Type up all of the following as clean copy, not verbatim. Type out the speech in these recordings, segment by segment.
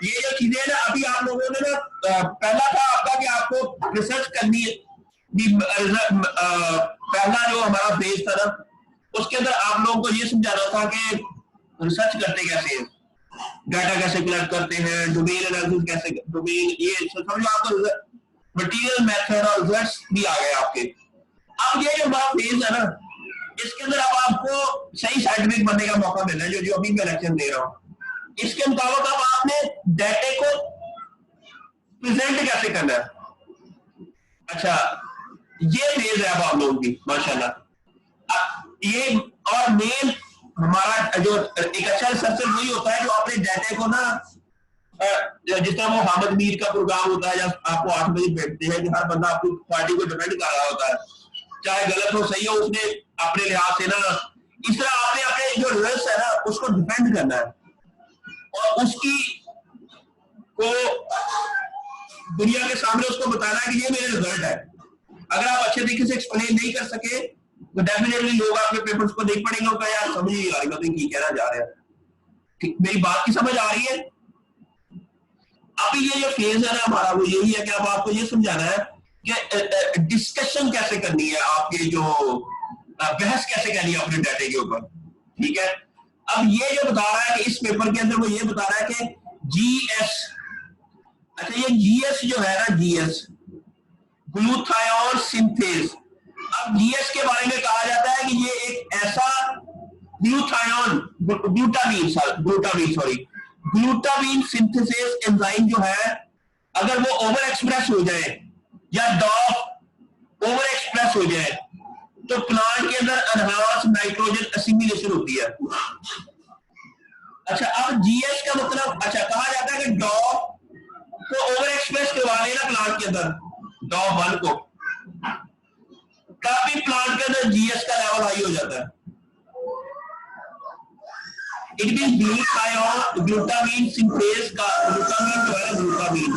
ये जो चीजें ना अभी आप लोगों ने ना पहला था आपका कि आपको रिसर्च करनी है। पहला जो हमारा फेज था ना उसके अंदर आप लोगों को ये समझाना था कि रिसर्च करते कैसे हैं, डाटा कैसे कलेक्ट करते हैं, डोमेन एनालिसिस कैसे, डोमेन ये समझो आपको मटेरियल मेथड और रिजल्ट्स भी आ गए आपके। अब ये जो हमारा फेज है ना इसके अंदर अब आपको सही साइंटिफिक बनने का मौका मिलना है, जो अभी मैं लेक्चर दे रहा हूँ। इसके मुताबिक अब आपने डाटे को प्रेजेंट कैसे करना है। अच्छा ये फेज है अब आप लोगों की माशाल्लाह। ये और मेन हमारा जो एक अच्छा रिसर्चर वही होता है जो अपने डाटे को ना जिस तरह वो हामिद मीर का प्रोग्राम होता है जब आपको 8 बजे बैठते हैं कि हर बंदा अपनी पार्टी को डिफेंड कर रहा होता है, चाहे गलत हो सही हो उसने अपने लिहाज से ना, इस तरह आपने अपने जो रिजल्ट है ना उसको डिफेंड करना है और उसकी को दुनिया के सामने उसको बताना है कि ये मेरे रिजल्ट है। अगर आप अच्छे तरीके से एक्सप्लेन नहीं कर सके तो डेफिनेटली लोग आपके पेपर्स को देख पड़ेंगे और यार समझ नहीं आ रही मतलब की कहना जा रहे हैं। मेरी बात की समझ आ रही है? अभी ये जो फेज है ना हमारा वो यही है कि अब आपको ये समझाना है कि डिस्कशन कैसे करनी है, आपके जो बहस कैसे करनी है अपने डाटे के ऊपर। ठीक है, अब ये जो बता रहा है कि इस पेपर के अंदर वो ये बता रहा है कि जीएस, अच्छा ये जीएस जो है ना, जीएस ग्लूटाथियोन सिंथेज। अब जीएस के बारे में कहा जाता है कि ये एक ऐसा ग्लूटामीन सिंथेसिस एंजाइम जो है अगर वो ओवर एक्सप्रेस हो जाए या डॉप ओवर एक्सप्रेस हो जाए तो प्लांट के अंदर एनहांस नाइट्रोजन असिमिलेशन होती है। अच्छा अब जीएस का मतलब, अच्छा कहा जाता है कि डॉप को ओवर एक्सप्रेस करवा लेना प्लांट के अंदर, डॉप 1 को, काफी प्लांट के अंदर जीएस का लेवल हाई हो जाता है। इट मीन ग्लूटामीन सिंथेज का, ग्लूटामीन जो है ग्लूटामीन,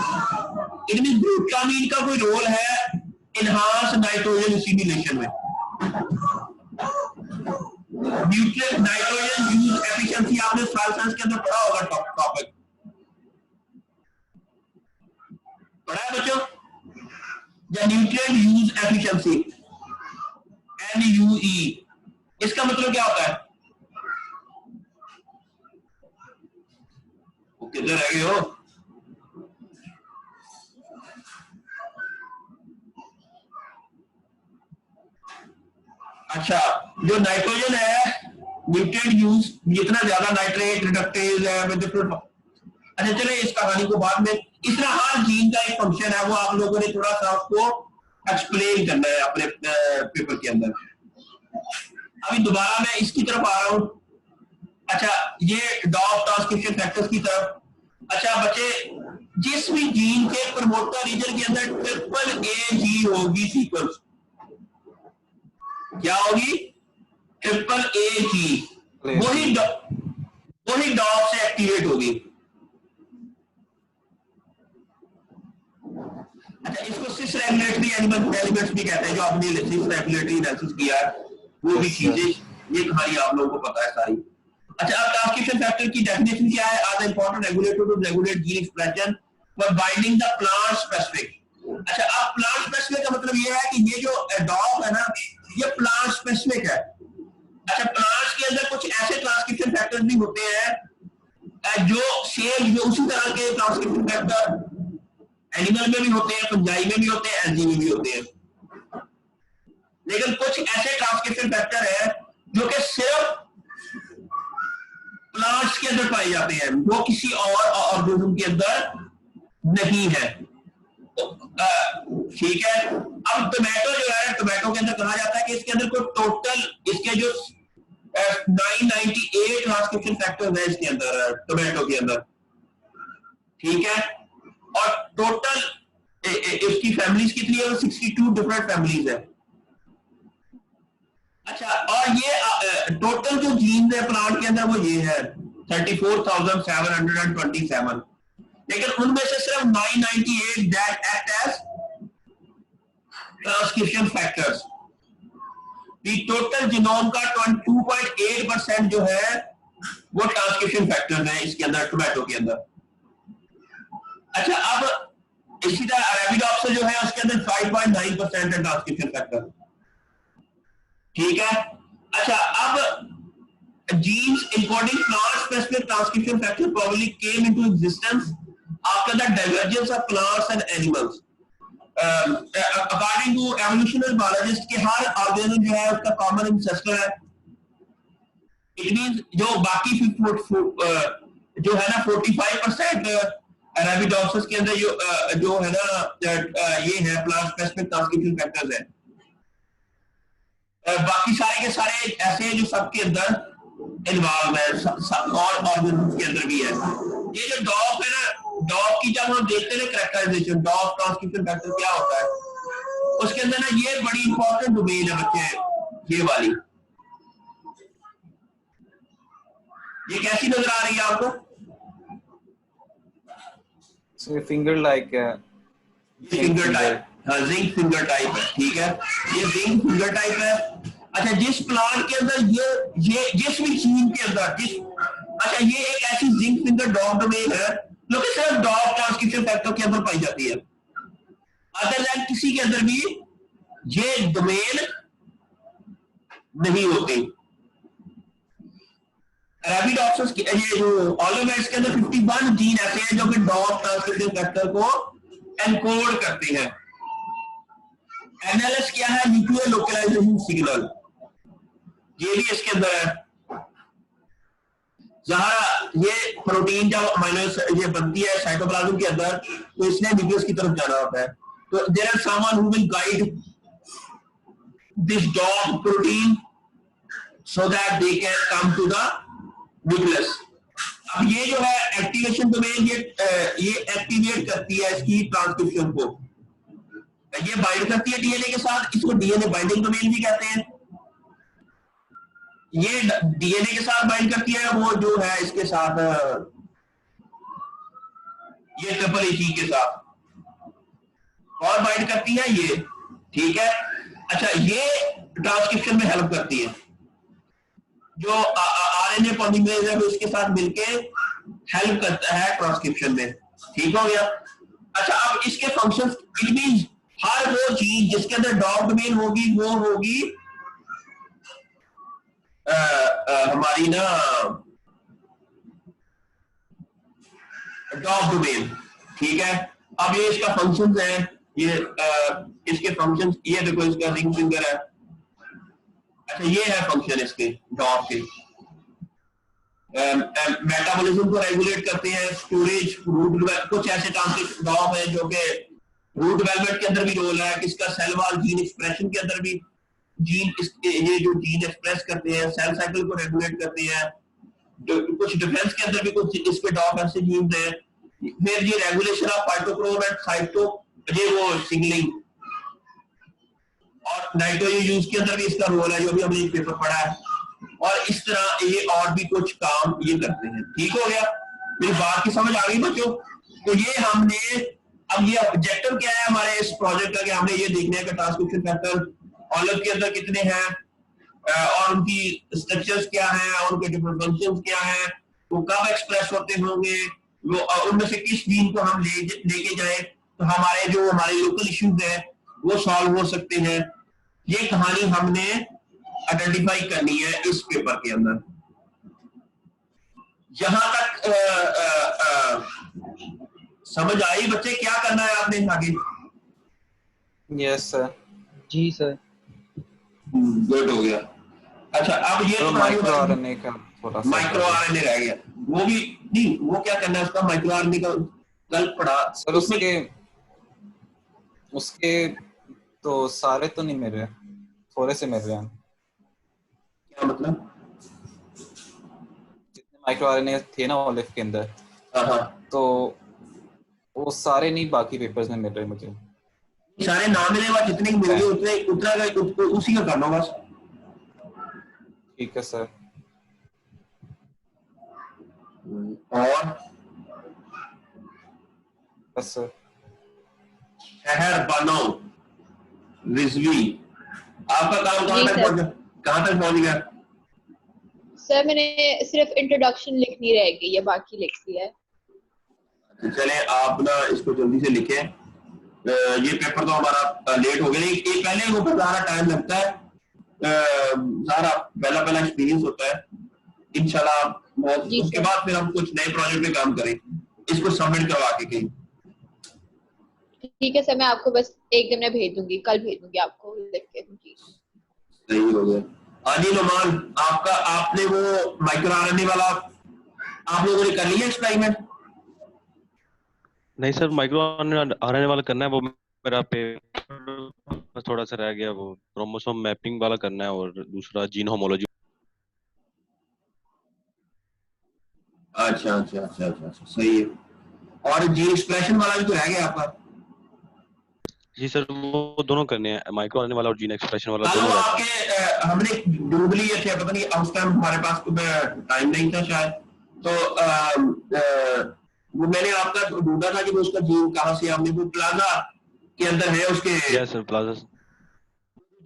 इट मीन ग्लूटामीन का कोई रोल है इनहांस नाइट्रोजन असिमिलेशन में। न्यूट्रिएंट नाइट्रोजन यूज एफिशिएंसी आपने सॉइल साइंस के अंदर पढ़ा होगा, टॉपिक पढ़ा है बच्चों? या न्यूट्रिएंट यूज एफिशिएंसी NUE, इसका मतलब क्या होता है? किधर रह गए हो? अच्छा जो नाइट्रोजन है न्यूट्रिएंट यूज, जितना ज्यादा नाइट्रेट रिडक्टेज है, अच्छा चले इस कहानी को बाद में, इस तरह हर जीन का एक फंक्शन है वो आप लोगों ने थोड़ा सा उसको एक्सप्लेन करना है अपने पेपर के अंदर। अभी दोबारा मैं इसकी तरफ आ रहा हूं। अच्छा ये डॉप ट्रांसक्रिप्शन फैक्टर्स की तरफ। अच्छा बच्चे जिस भी जीन के प्रमोटर रीजन के अंदर ट्रिपल ए जी होगी सीक्वेंस, क्या होगी? ट्रिपल ए जी, वही डॉप से एक्टिवेट होगी। अच्छा इसको सिस रेगुलेटरी एलिमेंट्स भी कहते हैं, जो आपने सिस रेगुलेटरी एनालिसिस किया है वो भी चीजें ये कहानी आप लोगों को पता है सारी। अच्छा अब ट्रांसक्रिप्शन फैक्टर की डेफिनेशन क्या है? Are the important regulator to regulate gene expression for binding the plant specific. अच्छा अब प्लांट स्पेसिफिक का मतलब ये है कि ये जो डॉप है ना ये प्लांट स्पेसिफिक है। अच्छा प्लांट्स के अंदर कुछ ऐसे ट्रांसक्रिप्शन फैक्टर्स भी होते हैं जो सेम जो उसी तरह के ट्रांसक्रिप्शन फैक्टर एनिमल में भी होते हैं, फंजाई में भी होते हैं, एल्गी में भी होते हैं, लेकिन कुछ ऐसे ट्रांसक्रिप्शन फैक्टर है जो कि सिर्फ प्लांट्स के अंदर पाए जाते हैं, वो किसी और ऑर्गेनिज्म के अंदर नहीं है। ठीक है, अब टोमेटो जो है, टोमेटो के अंदर कहा जाता है कि इसके अंदर कोई टोटल इसके जो 998 ट्रांसक्रिप्शन फैक्टर्स है इसके अंदर, टोमेटो के अंदर। ठीक है, और टोटल इसकी फैमिलीज कितनी है? 62 डिफरेंट फैमिलीज है। अच्छा और ये टोटल जो जीन है प्लांट के अंदर वो ये है 34,727, लेकिन उनमें से सिर्फ 998 that act as transcription factors. Total genome का 22.8% जो है वो ट्रांसक्रिप्शन फैक्टर्स है इसके अंदर, टोमेटो के अंदर। अच्छा, अब इसी तरह अरेबिडोप्सिस जो है उसके अंदर 5.9% है ट्रांसक्रिप्शन फैक्टर, ठीक है। अच्छा, अब genes encoding plant specific transcription factor probably came into existence after the divergence of plants and animals. According to evolutionary biologist के हर ऑर्गेनिज्म जो है उसका कॉमन इंसेस्टर है। इट मींस जो बाकी जो है ना 45% अरेबिडोप्सिस के अंदर जो है ना ये है प्लांट स्पेसिफिक ट्रांसक्रिप्शन फैक्टर्स है। बाकी सारे के सारे ऐसे हैं जो सबके अंदर इन्वॉल्व है, और ऑर्गेनिज्म के अंदर भी है। ये जो डॉग है ना, डॉग की जब हम देखते हैं कैरेक्टराइजेशन, डॉग ट्रांसक्रिप्शन फैक्टर क्या होता है, उसके अंदर ना ये बड़ी इंपॉर्टेंट डोमेन है बच्चे, ये वाली। ये कैसी नजर आ रही है आपको? फिंगर लाइक है, फिंगर टाइप, हाँ जिंक फिंगर टाइप है, ठीक है, ये जिंक फिंगर टाइप है। अच्छा, जिस प्लांट के अंदर ये जिस भी जीन के अंदर अच्छा, ये एक ऐसी जिंक फिंगर डॉग डोमेन है जो कि सिर्फ डॉग ट्रांसक्रिप्शन फैक्टर के अंदर पाई जाती है, अदर देन किसी के अंदर भी ये डोमेन नहीं होती। अरेबिडोप्सिस के ये जो ऑलिवेट्स के अंदर 51 जीन ऐसे हैं जो कि डॉग ट्रांसक्रिप्शन फैक्टर को एनकोड करते हैं। एनएलएस क्या है? न्यूक्लियर लोकलाइजेशन सिग्नल, ये भी इसके अंदर है। जहां ये प्रोटीन जब अमीनो ये बनती है साइटोप्लाज्म के अंदर, तो इसने न्यूक्लियस की तरफ जाना होता है। तो there are someone who will guide this dog protein so that they can come to the nucleus. अब ये जो है एक्टिवेशन डोमेन, ये एक्टिवेट करती है इसकी ट्रांसक्रिप्शन को, ये बाइंड करती है डीएनए के साथ, इसको डीएनए बाइंडिंग डोमेन भी कहते हैं। ये डीएनए के साथ बाइंड करती है, वो जो है इसके साथ ये ट्रिपल एची के साथ और बाइंड करती है ये, ठीक है। अच्छा, ये ट्रांसक्रिप्शन में हेल्प करती है, जो आरएनए पॉलीमरेज है वो इसके साथ मिलके हेल्प करता है ट्रांसक्रिप्शन में, ठीक हो गया। अच्छा, अब इसके फंक्शंस, इट मींस हर वो चीज जिसके अंदर डॉग डोमेन होगी वो होगी हमारी ना डॉग डोमेन, ठीक है। अब ये इसका फंक्शंस है, ये इसके फंक्शंस, ये देखो इसका रिंग फिंगर है। अच्छा, ये है फंक्शन इसके डॉग के, मेटाबॉलिज्म को रेगुलेट करते हैं, स्टोरेज, रूट, कुछ ऐसे ट्रांसक्रिप्शन डॉग है जो कि रूट डेवलपमेंट के अंदर भी रोल है, किसका सेल वॉल जीन एक्सप्रेशन के अंदर भी जीन, ये जो जीन एक्सप्रेस करते हैं, सेल साइकिल को रेगुलेट करते हैं, कुछ डिफेंस के अंदर भी कुछ इस पे डॉग ऐसे जीन है। फिर ये regulation of phytochrome and cyto, ये वो सिग्नलिंग और नाइट्रोजन यूज के अंदर भी इसका रोल है, जो भी हमने पेपर पढ़ा है। और इस तरह ये और भी कुछ काम ये करते हैं, ठीक हो गया। मेरी बात की समझ आ गई बच्चों? तो ये हमने, अब ये ऑब्जेक्टिव क्या है हमारे इस प्रोजेक्ट का, कि हमने ये देखना है कि ट्रांसक्रिप्शन फैक्टर ऑलिव के अंदर कितने हैं और उनकी स्ट्रक्चर्स क्या हैं और उनके डिफरेंट फंक्शंस क्या हैं, वो कब एक्सप्रेस होते होंगे, वो उनमें से किस जीन को हम लेके जाए तो हमारे लोकल इश्यूज हैं वो सॉल्व हो सकते हैं। ये कहानी हमने आइडेंटिफाई करनी है इस पेपर के अंदर। जहां तक समझ आई बच्चे, क्या करना है आपने आगे? Yes sir. जी सर। गुड हो गया। अच्छा, अब ये तो माइक्रो आरएनए का थोड़ा सा, माइक्रो आरएनए रह गया, वो भी नहीं, वो क्या करना है उसका, माइक्रो आरएनए का कल पढ़ा सर। उसके तो सारे तो नहीं मिल रहे, थोड़े से मिल रहे हैं। क्या मतलब? जितने माइक्रो आरएनए थे ना ऑलिव के अंदर, तो वो सारे नहीं, बाकी पेपर्स में मिल रहे मुझे। सारे नाम मिले हुआ, जितने मिल गए उतना उसी का करना बस। ठीक है सर। और बस सर। शहर बनो रिजवी, आपका काम कहाँ तक पहुंच गया? सर मैंने सिर्फ इंट्रोडक्शन लिखनी रह गई है, बाकी लिख दिया है। तो चले आप ना इसको जल्दी से लिखें। ये पेपर तो हमारा लेट हो गया, लेकिन पहले ऊपर ज़्यादा टाइम लगता है, ज़्यादा पहला पहला एक्सपीरियंस होता है। इंशाल्लाह उसके बाद फिर हम कुछ नए प्रोजेक्ट पे काम करें, इसको सबमिट करवा के कहीं। ठीक है सर, मैं आपको बस एक दिन में भेज दूंगी, कल भेज दूंगी आपको लिख के। जी सही हो गया। हाँ जी नुमान, आपका आपने वो माइक्रो आरएनए वाला आप लोगों ने कर लिया एक्सपेरिमेंट? नहीं सर, माइक्रो आरएनए वाला करना है, वो मेरा पेपर थोड़ा सा रह गया, वो क्रोमोसोम मैपिंग वाला करना है और दूसरा जीन होमोलॉजी। अच्छा अच्छा अच्छा अच्छा अच्छा, सही है। और जीन एक्सप्रेशन वाला भी तो रह गया आपका? जी सर, वो दोनों करने हैं, माइक्रो आरएनए वाला और जीन एक्सप्रेशन वाला कल दोनों वो रहता है। आपके हमने ढूंढ लिए थे, पता नहीं उस टाइम हमारे पास टाइम नहीं था शायद, तो वो मैंने आपका ढूंढा था कि वो उसका जीन कहाँ से, आपने वो प्लाजा के अंदर है उसके यस सर, प्लाजा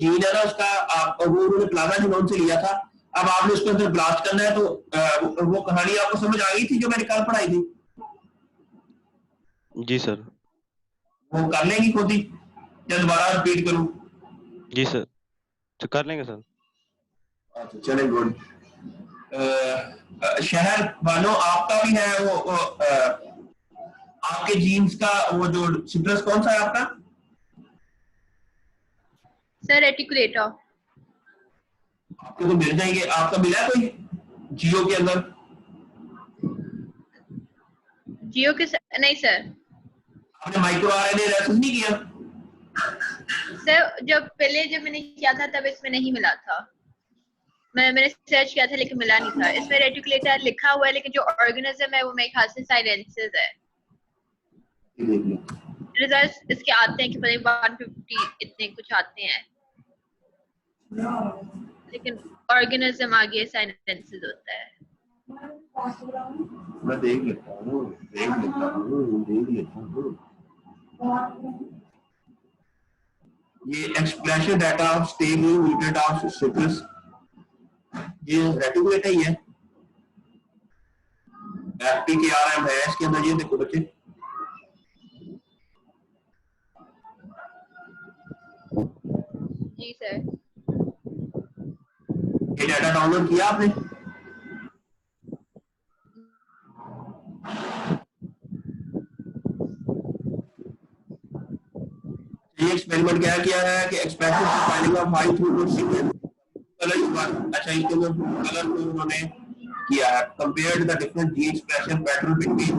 जीन है ना उसका, आप वो उन्होंने प्लाजा जीनोम से लिया था। अब आपने उसके अंदर ब्लास्ट करना है, तो वो कहानी आपको समझ आ गई थी जो मैंने कल पढ़ाई थी? जी सर। वो कर लेंगी खुद ही या दोबारा रिपीट करूं? जी सर, तो कर लेंगे सर। अच्छा चले गुड। शहर वालों आपका भी है वो आपके जीन्स का वो जो सिट्रस कौन सा है आपका? सर रेटिकुलेटर। आपको तो मिल जाएंगे, आपका मिला है कोई जियो के अंदर? जियो के नहीं सर। आपने माइक्रो आरएनए रेसिस नहीं किया? सर जब मैंने किया था तब इसमें नहीं मिला था, मैंने सर्च किया था लेकिन मिला नहीं था। इसमें रेटिकुलेटर लिखा हुआ है, लेकिन जो ऑर्गेनिज्म है वो मेरे ख्याल से साइलेंसिस है। रिजल्ट्स इसके आते हैं कि पता नहीं 150 इतने कुछ आते हैं, लेकिन ऑर्गेनिज्म आगे साइलेंसिस होता है। मैं देख लेता हूँ। ये expression data of stable unit of citrus, ये रेटिकुलेटर ही है, FTKRM है इसके अंदर। ये देखो बच्चे, जी सर। ये डाटा डाउनलोड किया आपने? ये एक्सपेरिमेंट क्या किया है कि expression finding of high throughput sequence colour, अच्छा इसके अंदर कलर को उन्होंने किया है, compared the different gene expression pattern between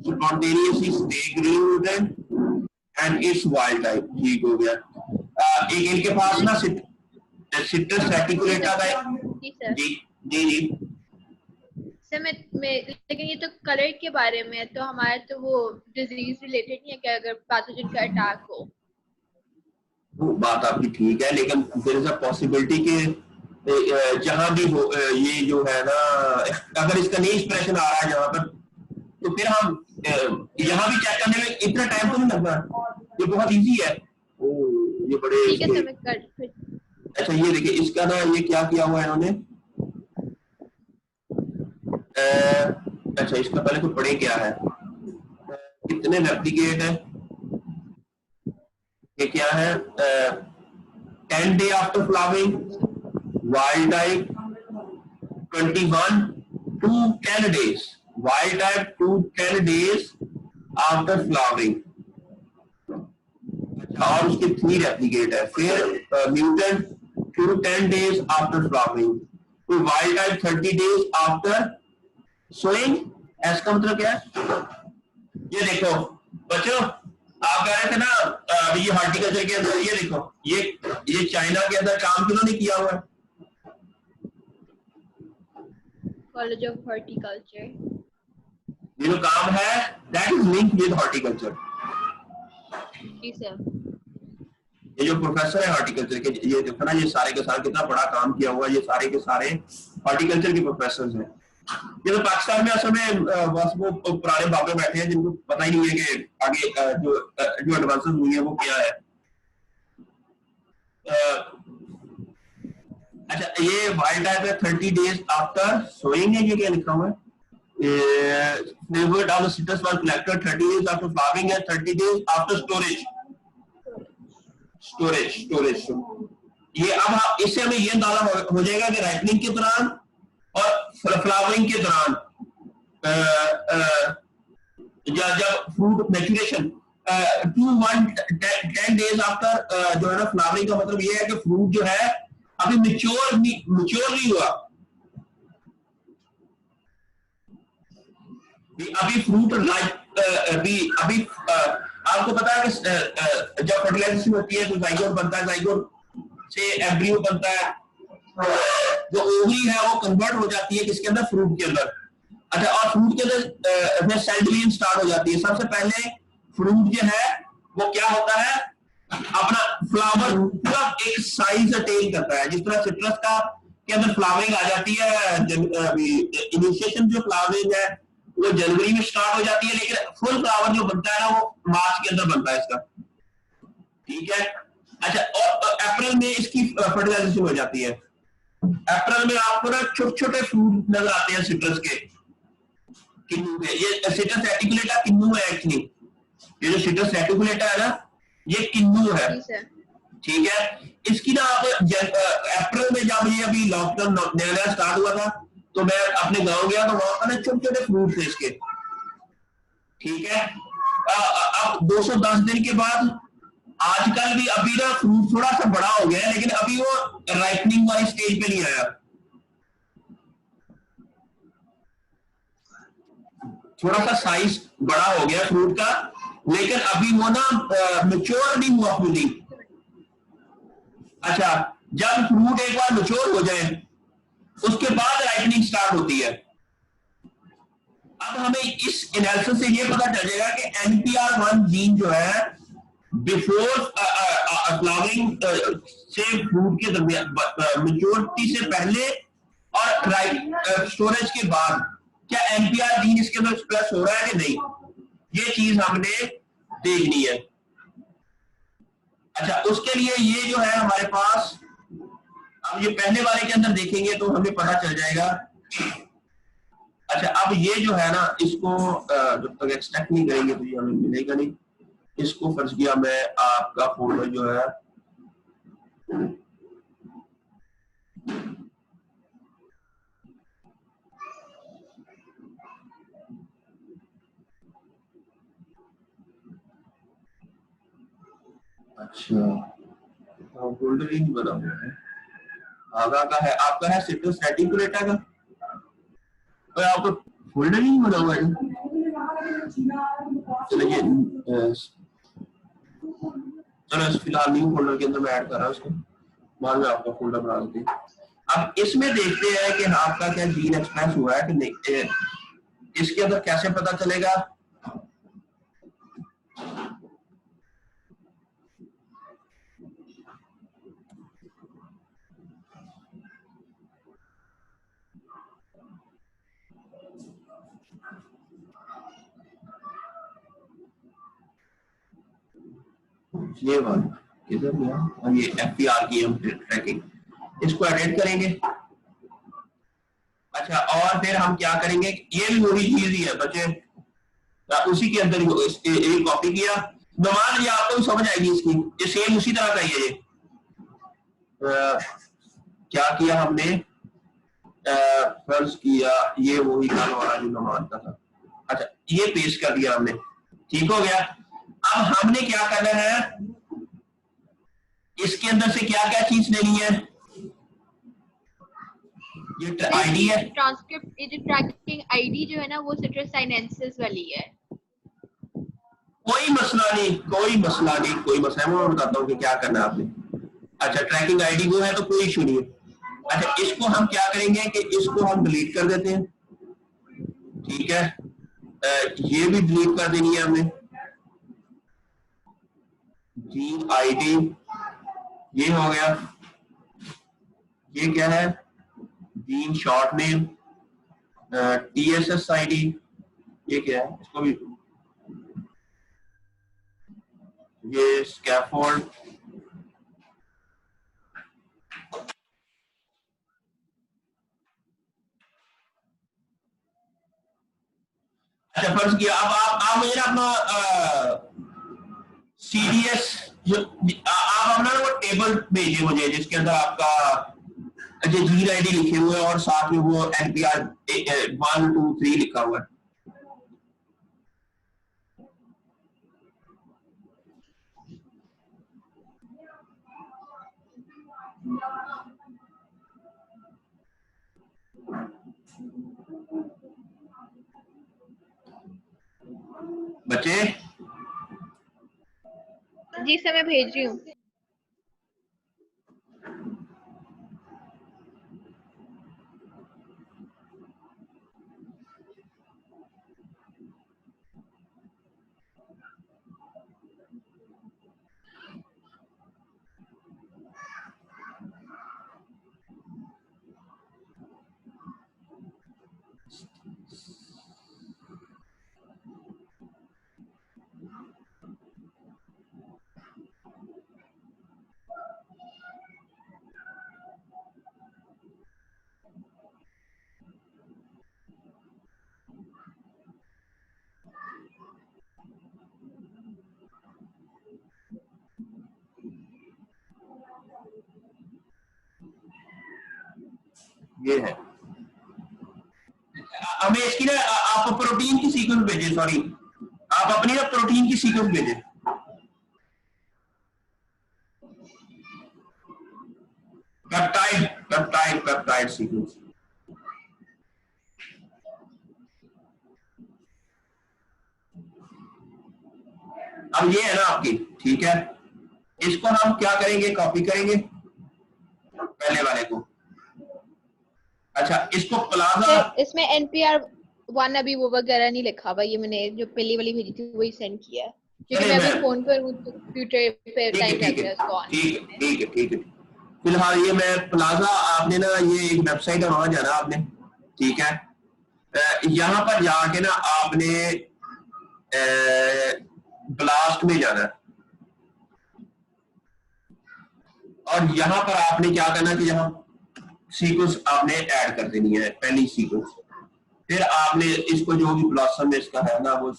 spontaneously staggering mutant and it's wild type. ठीक हो गया। एक इनके पास ना सिट्रस रेटिकुलेटा का जी जी जी सर मैं लेकिन ये तो कलर के बारे में है, तो हमारे तो वो डिजीज रिलेटेड नहीं है कि अगर पैथोजन का अटैक हो। वो बात आपकी ठीक है, लेकिन देयर इज अ पॉसिबिलिटी कि जहां भी हो ये जो है ना, अगर इसका नहीं एक्सप्रेशन आ रहा है जहां पर, तो फिर हम यहाँ भी चेक करने में इतना टाइम तो नहीं लगता, ये बहुत इजी है। ये बड़े ठीक है सर, मैं कर। अच्छा ये देखिए इसका ना, ये क्या किया हुआ है इन्होंने, अच्छा इसका पहले तो पढ़े क्या है, कितने रेप्लिकेट है, ये क्या है, 10 day after flowering, wild type 21 to 10 days, wild type to 10 days after flowering। अच्छा और उसके 3 रेप्लिकेट है, फिर mutant to 10 days after flowering, तो wild type 30 days after sowing। ऐसा का मतलब क्या है? ये देखो बच्चों, आप कह रहे थे ना अभी ये हॉर्टिकल्चर के अंदर, ये देखो ये चाइना के अंदर काम किन्होंने किया हुआ है? College of horticulture. ये जो काम है that is linked with horticulture. जी सर। ये जो प्रोफेसर है हॉर्टिकल्चर के, ये देखो ना, ये सारे के सारे कितना बड़ा काम किया हुआ है, ये सारे के सारे हॉर्टिकल्चर के प्रोफेसर हैं। ये तो पाकिस्तान में असल में बस वो पुराने बाबे बैठे हैं जिनको पता ही नहीं है कि आगे जो एडवांसेस हुई है वो क्या है। अच्छा ये वाइल्ड टाइप है 30 days आफ्टर सोइंग है, ये क्या लिखा हुआ है? Flavored of the citrus was collected 30 days after flowering and 30 days after storage. Storage ये अब इससे हमें ये अंदाजा हो जाएगा कि राइपनिंग के दौरान और फ्लावरिंग के दौरान जब फ्रूट मैच्योरेशन 10 डेज आफ्टर जो है ना फ्लावरिंग का मतलब ये है कि फ्रूट जो है अभी मैच्योर नहीं हुआ, अभी फ्रूट अभी आपको पता है कि जब फर्टिलाइजेशन होती है तो जाइगोट बनता है, जाइगोट से एम्ब्रियो बनता है, जो ओवरी है वो कन्वर्ट हो जाती है किसके अंदर, फ्रूट के अंदर। अच्छा, और फ्रूट के अंदर सेल डिवीजन स्टार्ट हो जाती है। सबसे पहले फ्रूट जो है वो क्या होता है, अपना फ्लावर पूरा एक साइज अटेन करता है, जिस तरह सिट्रस का के अंदर फ्लावरिंग आ जाती है। इनिशिएशन जो फ्लावरिंग है वो जनवरी में स्टार्ट हो जाती है, लेकिन फुल फ्लावर जो बनता है ना वो मार्च के अंदर बनता है इसका, ठीक है। अच्छा, और अप्रैल में इसकी फर्टिलाइजेशन हो जाती है। अप्रैल में आपको ना छोटे छोटे फ्रूट नजर आते हैं सिट्रस के, किन्नू के। ये सिट्रस रेटिकुलेटा किन्नू है एक्चुअली, ये जो सिट्रस रेटिकुलेटा है ना ये किन्नू है, ठीक है। इसकी ना आप अप्रैल में जब ये अभी लॉकडाउन नया स्टार्ट हुआ था तो मैं अपने गांव गया तो वहां पर ना छोटे छोटे फ्रूट थे इसके, ठीक है। अब 210 दिन के बाद आजकल भी अभी ना फ्रूट थोड़ा सा बड़ा हो गया है, लेकिन अभी वो राइपनिंग वाली स्टेज पे नहीं आया, थोड़ा सा साइज बड़ा हो गया फ्रूट का, लेकिन अभी वो ना मैच्योर नहीं हुआ फुली। अच्छा, जब फ्रूट एक बार मैच्योर हो जाए उसके बाद राइपनिंग स्टार्ट होती है। अब हमें इस एनालिसिस से ये पता चल जाएगा कि NPR1 जीन जो है बिफोर फ्लावरिंग से फ्रूट के दरमियान मैच्योरिटी से पहले और स्टोरेज के बाद क्या NPR जीन इसके अंदर एक्सप्रेस हो रहा है कि नहीं, ये चीज हमने देखनी है। अच्छा, उसके लिए ये जो है हमारे पास, अब ये पहले वाले के अंदर देखेंगे तो हमें पता चल जाएगा। अच्छा, अब ये जो है ना इसको जब तक एक्सट्रैक्ट नहीं करेंगे तो ये हमें मिलेगा नहीं। इसको फर्ज किया मैं आपका फोल्डर जो है अच्छा फोल्डर ही नहीं बना हुआ है। आगा का है, आपका है सिट्रस रेटिकुलेटा का, तो आपका फोल्डर ही नहीं बना हुआ है। चलिए चलो फिलहाल न्यू फोल्डर के अंदर मैं ऐड कर रहा हूँ उसको, बाद में आपका फोल्डर बना देते हैं। अब इसमें देखते हैं कि आपका क्या जीन एक्सप्रेस हुआ है कि नहीं, इसके अंदर कैसे पता चलेगा। ये वाला किधर गया, और ये FPR की हम ट्रैकिंग, इसको एडिट करेंगे। अच्छा, और फिर हम क्या करेंगे, ये भी वही चीज ही है बच्चे, उसी के अंदर एक कॉपी किया, मान लीजिए आपको समझ आएगी इसकी, ये सेम उसी तरह का ही है। ये क्या किया हमने, फर्ज किया ये वही कल वाला जो मैं मानता था। अच्छा, ये पेस्ट कर दिया हमने, ठीक हो गया। अब हमने क्या करना है, इसके अंदर से क्या क्या चीज लेनी है, ये आईडी है, ट्रांसक्रिप्ट, ये जो ट्रैकिंग आईडी जो है ना वो सिट्रस साइनेंसिस वाली है। कोई मसला नहीं, कोई मसला नहीं, कोई मसला है, मैं बताता हूँ कि क्या करना है आपने। अच्छा, ट्रैकिंग आईडी वो है तो कोई इशू नहीं है। अच्छा, इसको हम क्या करेंगे कि इसको हम डिलीट कर देते हैं, ठीक है। ये भी डिलीट कर देनी है हमने। जीन आईडी ये हो गया, ये क्या है, gene short name, TSS ID ये क्या है, इसको भी, ये स्कैफोल्ड, किया। अब आप मुझे ना अपना CDS जो आप अपना वो टेबल भेजिए मुझे, जिसके अंदर आपका जो GID लिखे हुए और साथ में वो NPR 1 2 3 लिखा हुआ है। बच्चे जी सर मैं भेज रही हूँ। ये है, हमें इसकी ना आप प्रोटीन की सीक्वेंस भेजिए, सॉरी आप अपनी ना प्रोटीन की सीक्वेंस भेजिए। Peptide sequence. अब ये है ना आपकी, ठीक है, इसको हम क्या करेंगे, कॉपी करेंगे पहले वाले को। अच्छा इसको प्लाजा, इसमें NPR 1 अभी वो वगैरह नहीं लिखा हुआ, ये मैंने जो पहली वाली भेजी थी वही सेंड किया है, क्योंकि मैं अभी फोन पर हूँ तो कंप्यूटर पे टाइम लग रहा है उसको ऑन करने में। ठीक है। फिलहाल ये मैं प्लाजा, आपने ना ये एक वेबसाइट है, वहां जाना आपने, ठीक है, यहाँ पर जाके ना आपने ब्लास्ट में जाना है, और यहाँ पर आपने क्या करना कि यहाँ सीक्वेंस आपने ऐड कर देनी है, पहली सीक्वेंस। फिर आपने इसको जो भी ब्लॉसम में इसका है ना वो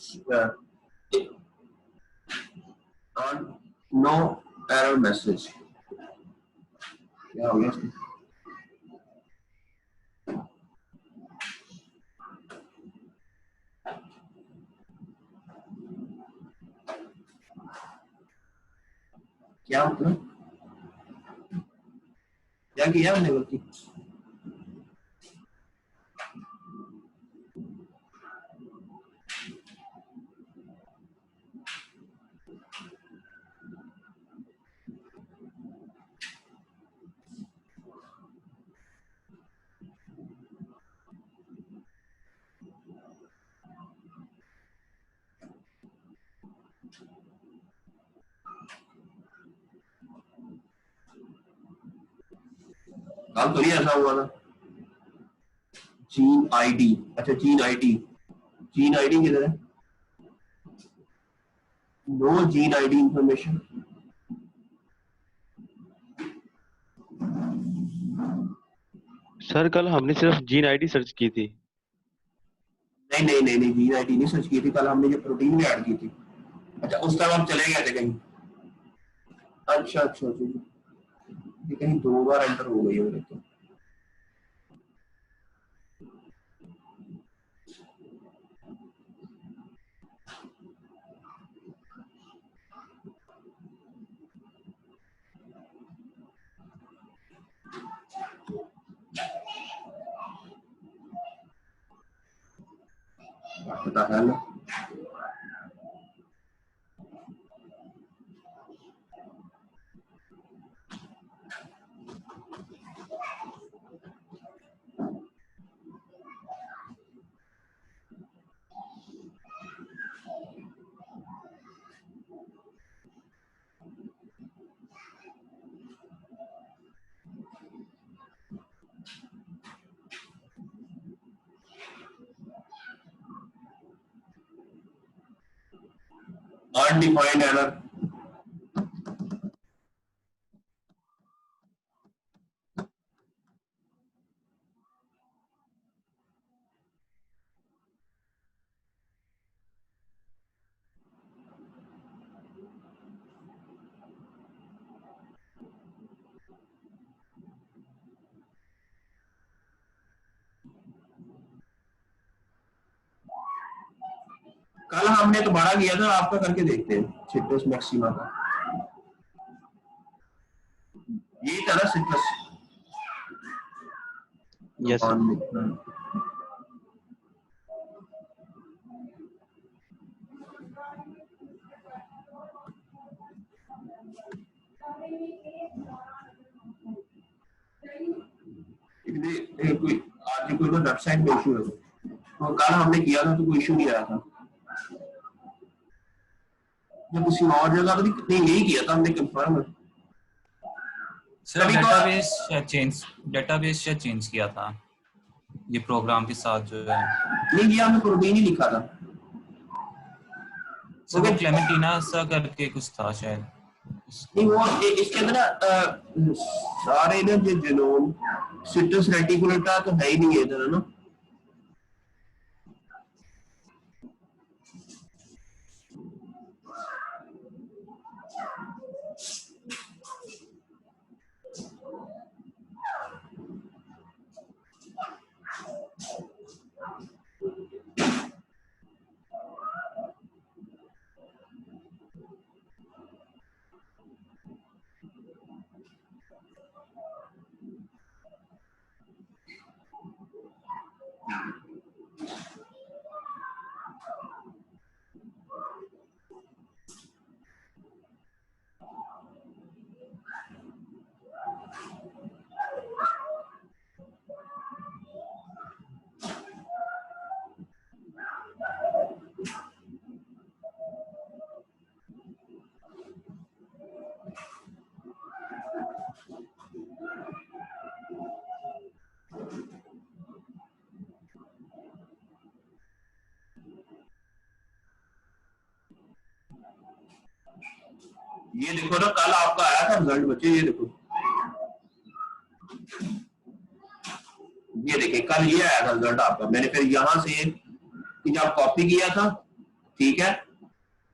नो एरर मैसेज, क्या हो गया इसमें? क्या मतलब क्या किया हमने गलती? काम तो नहीं ऐसा हुआ था। जीन आईडी, अच्छा जीन आईडी किधर है? No gene ID information. Sir कल हमने सिर्फ जीन आईडी सर्च की थी। नहीं जीन आईडी नहीं सर्च की थी, कल हमने जो प्रोटीन भी ऐड की थी। अच्छा उस टाइम हम चले गए थे कहीं। अच्छा ये कहीं 2 बार एंटर हो गई है तो। पता है ना, अनडिफाइंड एरर। कल हमने तुम्हारा किया था, आपका करके देखते हैं सिट्रस मैक्सिमा का। ये था ना सिट्रस? यस कोई आज कोई वेबसाइट में इशू है, तो कल हमने किया था तो कोई इशू नहीं आया था। जब किसी और जगह पर नहीं यही किया था हमने कंफर्म। सर डेटाबेस शायद चेंज किया था ये प्रोग्राम के साथ जो है। नहीं ये हमने प्रोटीन ही लिखा था। सर वो क्लेमेंटीना सा करके कुछ था शायद। नहीं वो इसके अंदर ना सारे ना जो जीनोम सिट्रस रेटिकुलेटा तो है ही नहीं है इधर, है ना? ये देखो ना कल आपका आया था रिजल्ट बच्चे, ये देखो, ये देखिए कल ये आया था रिजल्ट आपका। मैंने फिर यहाँ से जब कॉपी किया था, ठीक है,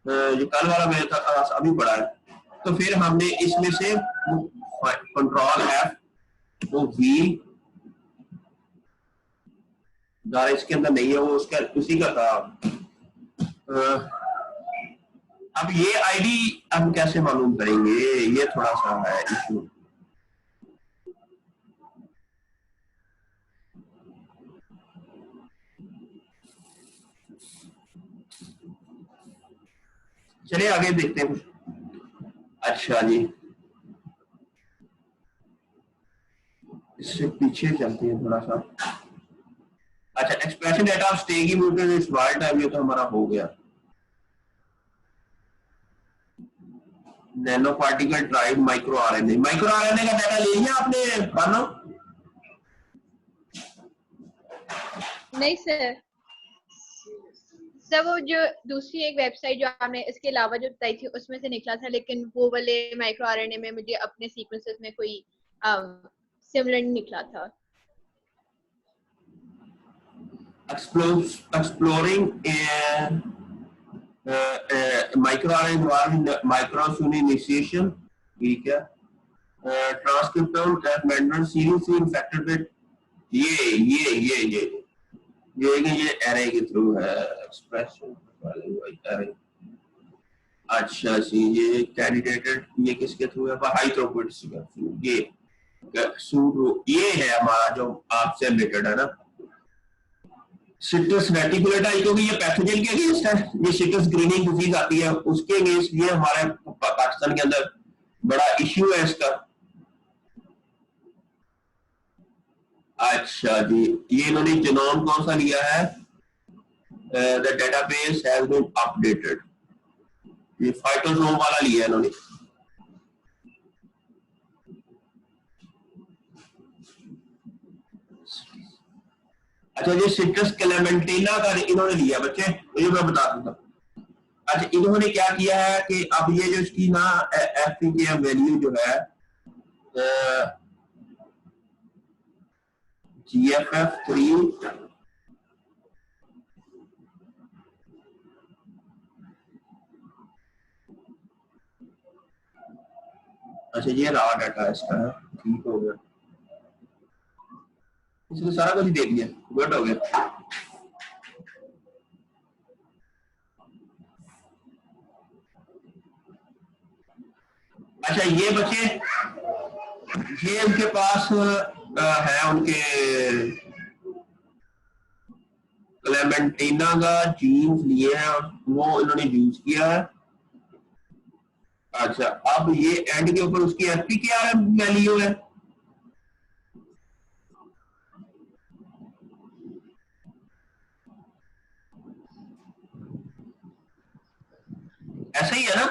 जो कल वाला मेरे था अभी पड़ा है, तो फिर हमने इसमें से कंट्रोल F वो V जरा इसके अंदर नहीं है, वो उसका उसी का था। अब ये आईडी हम कैसे मालूम करेंगे, ये थोड़ा सा है इशू। चलिए आगे देखते हैं कुछ। अच्छा जी, इससे पीछे चलते हैं थोड़ा सा। अच्छा, expression data of stagy mutation is wild type, ये तो हमारा हो गया। Nano particle drive micro RNA का डाटा ले लिया आपने मानो? नहीं सर वो जो दूसरी एक वेबसाइट जो आपने इसके अलावा जो बताई थी उसमें से निकला था, लेकिन वो वाले माइक्रो आरएनए में मुझे अपने सीक्वेंसेस में कोई सिमिलर नहीं निकला था। Exploring micro RNA microsome initiation, ठीक है, ट्रांसक्रिप्टोम ट्रांसमेंडर सीरीज इन्फेक्टेड विद ये एरे के थ्रू है एक्सप्रेशन वाले एरे। अच्छा जी, ये कैंडिडेटेड ये किसके थ्रू है? हाई थ्रूपुट ये है हमारा जो आपसे रिलेटेड है ना, सिट्रस रेटिकुलेटा, क्योंकि ये पैथोजन के अगेंस्ट है, ये सिट्रस ग्रीनिंग डिजीज आती है उसके अगेंस्ट, ये हमारे पाकिस्तान के अंदर बड़ा इश्यू है इसका। अच्छा जी, ये इन्होंने जीनोम कौन सा लिया है? The database has been updated, ये फाइटोसोम वाला लिया है इन्होंने। अच्छा, ये सिट्रस क्लेमेंटिना का इन्होंने लिया बच्चे, ये मैं बता दूंगा। अच्छा, इन्होंने क्या किया है कि अब ये जो इसकी ना एफपीकेएम वैल्यू जो है GFF3 अच्छा ये रहा डाटा इसका है, ठीक हो गया, इसने सारा कुछ दे दिया, गुड हो गया। अच्छा ये बच्चे, ये उनके पास है, उनके क्लेमेंटीना का जीन्स लिए हैं और वो इन्होंने यूज किया है। अच्छा अब ये एंड के ऊपर उसकी एफपी क्या है, वैल्यू है? ऐसा ही है ना?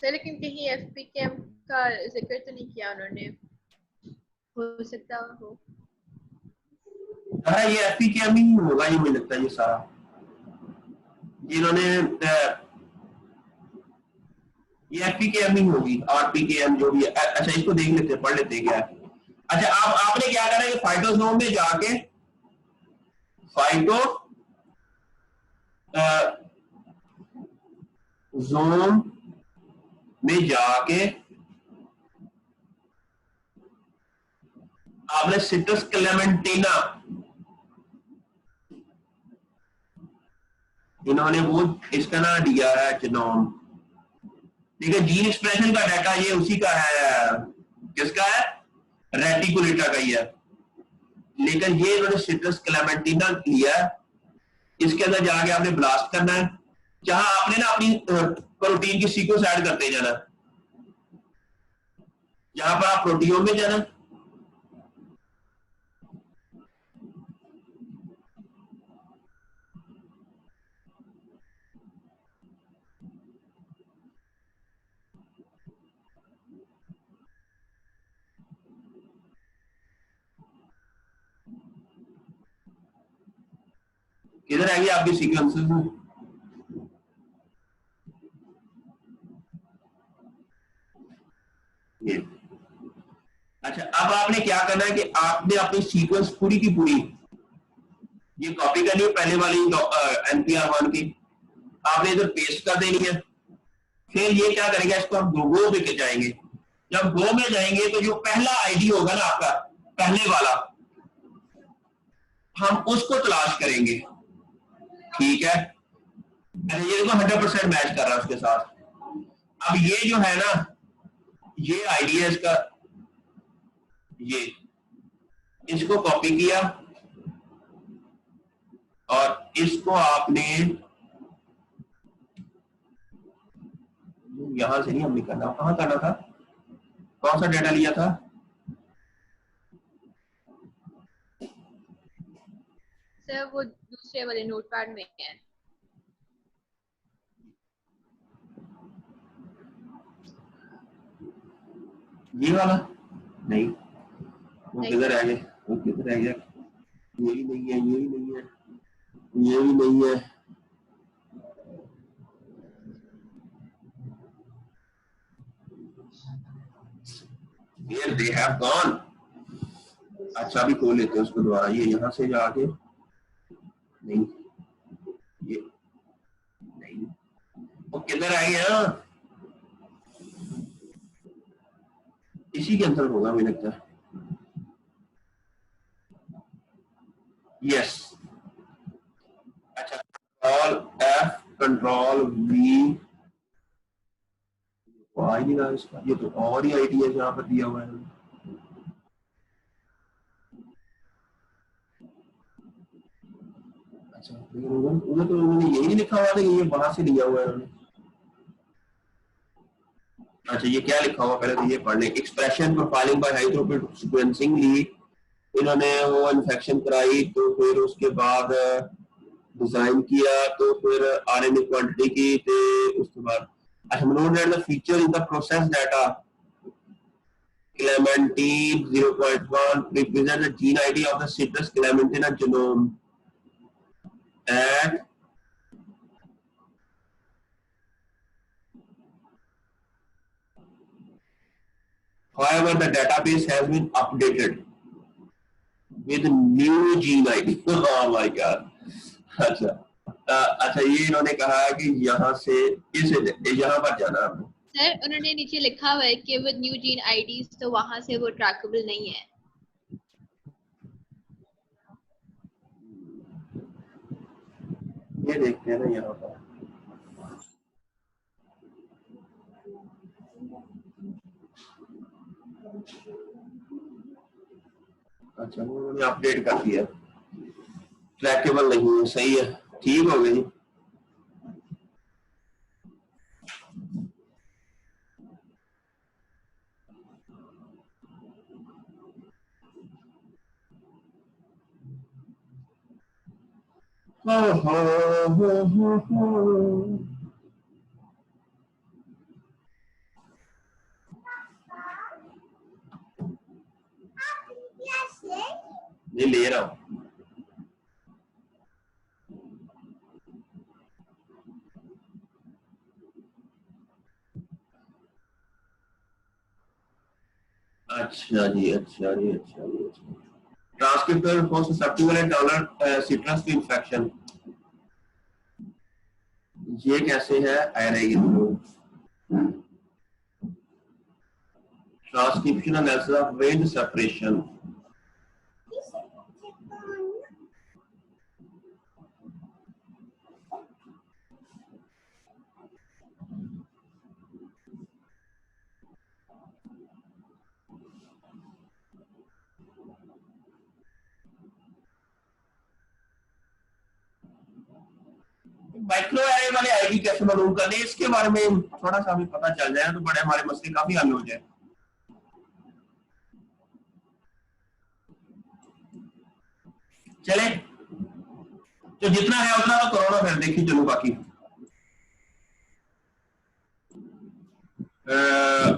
सर लेकिन कहीं एफपीकेएम का जिक्र तो नहीं किया उन्होंने, हो सकता हो। हाँ ये एफपीकेएम ही होगा, ये मुझे लगता है ये सारा जिन्होंने ये एफपीकेएम ही होगी, आरपीकेएम जो भी है। अच्छा इसको देख लेते हैं, पढ़ लेते हैं क्या है। अच्छा आपने क्या करना है कि फाइटोसोम में जाके फाइटो जोम में जाके आपने सिट्रस क्लेमेंटिना, इन्होंने वो इसका ना दिया है जिनोम, ठीक है। जीन एक्सप्रेशन का डाटा ये उसी का है, किसका है? रेटिकुलेटा का ही है। लेकिन ये इन्होंने सिट्रस क्लेमेंटिना लिया है, इसके अंदर जाके आपने ब्लास्ट करना है, जहां आपने ना अपनी प्रोटीन की सीक्वेंस ऐड करते जाना, जहां पर आप प्रोटीन में जाना, किधर आएगी आपकी सीक्वेंसेस में? ये अच्छा अब आपने क्या करना है कि आपने अपनी सीक्वेंस पूरी की पूरी ये कॉपी करनी है, पहले वाली NPR1 की आपने इधर पेस्ट कर देनी है। फिर ये क्या करेंगे, इसको हम गो में जाएंगे। जब गो में जाएंगे तो जो पहला आईडी होगा ना आपका, पहले वाला, हम उसको तलाश करेंगे, ठीक है। ये देखो 100% मैच कर रहा है उसके साथ। अब ये जो है ना, ये आईडी है इसका, ये इसको कॉपी किया और इसको आपने यहां से नहीं हमने करना, कहां करना था, कौन सा डेटा लिया था? सर वो दूसरे वाले नोटपैड में है। ये वाला नहीं, वो किधर आ गया, वो किधर आ गया? यही नहीं है, यही नहीं है, यही नहीं है। Here they have gone। अच्छा अभी खोल लेते हैं उसको दोबारा, ये यहां से जाके नहीं, ये नहीं, वो किधर आ गया? इसी के अंदर होगा मुझे लगता है। यस अच्छा कंट्रोल F कंट्रोल V, आ ही नहीं रहा इसका, ये तो और ही आईडी है जहां पर दिया हुआ है। अच्छा उन्होंने तो उन्होंने यही नहीं लिखा हुआ था कि ये वहां से लिया हुआ है उन्होंने। अच्छा ये क्या लिखा हुआ पहले तो ये पढ़ लें। Expression profiling by high throughput sequencing ली, इन्होंने वो इन्फेक्शन कराई, तो फिर उसके बाद डिजाइन किया, तो फिर आरएनए क्वांटिटी की, तो उसके बाद अच्छा note that the feature in the process data clementine 0.1 represent the gene ID of the citrus clementina genome and however the database has been updated with new gene ID। oh my god। अच्छा ये इन्होंने कहा कि यहाँ से यहाँ पर जाना है। सर उन्होंने नीचे लिखा हुआ है कि विद न्यू जीन आईडीज, तो वहां से वो ट्रैकेबल नहीं है। ये देखते हैं ना यहाँ पर, अच्छा वो उन्होंने अपडेट कर दिया, ट्रैकेबल नहीं है, सही है, ठीक हो गई। नहीं ले रहा हूँ। अच्छा जी, अच्छा जी, अच्छा जी, अच्छा। Transcriptor for susceptible and tolerant citrus to infection, ये कैसे है? आ रहेगी transcription analysis of range separation. Micro array वाले आईडी कैसे मालूम करने, इसके बारे में थोड़ा सा हमें पता चल जाए तो बड़े हमारे मसले काफी हल हो जाए। चले तो जितना है उतना तो करो ना, फिर देखिए चलो बाकी।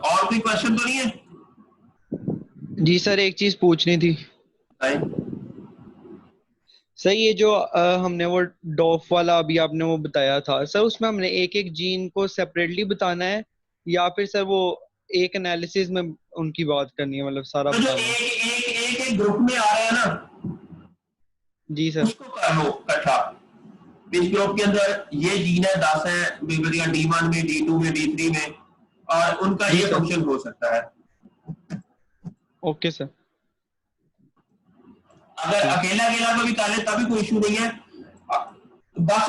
और कोई क्वेश्चन तो नहीं है? जी सर एक चीज पूछनी थी सर। ये जो हमने वो डॉफ वाला अभी आपने वो बताया था सर, उसमें हमने एक एक जीन को सेपरेटली बताना है या फिर सर वो एक एनालिसिस में उनकी बात करनी है, मतलब सारा तो जो बताना है? एक ग्रुप में आ रहे हैं ना, जी सर। उसको कर लो इकट्ठा। इस ग्रुप के अंदर ये जीन है 10 है, D1 में, D2 में, D3 में, और उनका जी ये सर। फंक्शन हो सकता है। Okay sir. अगर अकेला अकेला को भी निकाले तभी कोई इशू नहीं है, बस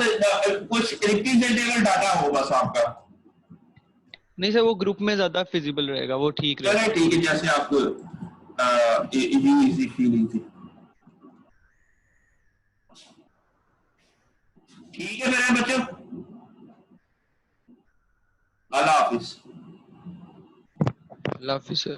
कुछ रिप्रेजेंटेबल डाटा हो बस आपका। नहीं सर वो ग्रुप में ज्यादा फिजिबल रहेगा, वो ठीक रहेगा। चले ठीक है, जैसे आपको इजी फील इजी। ठीक है मेरे बच्चों, अल्लाह हाफिज। अल्लाह हाफिज सर।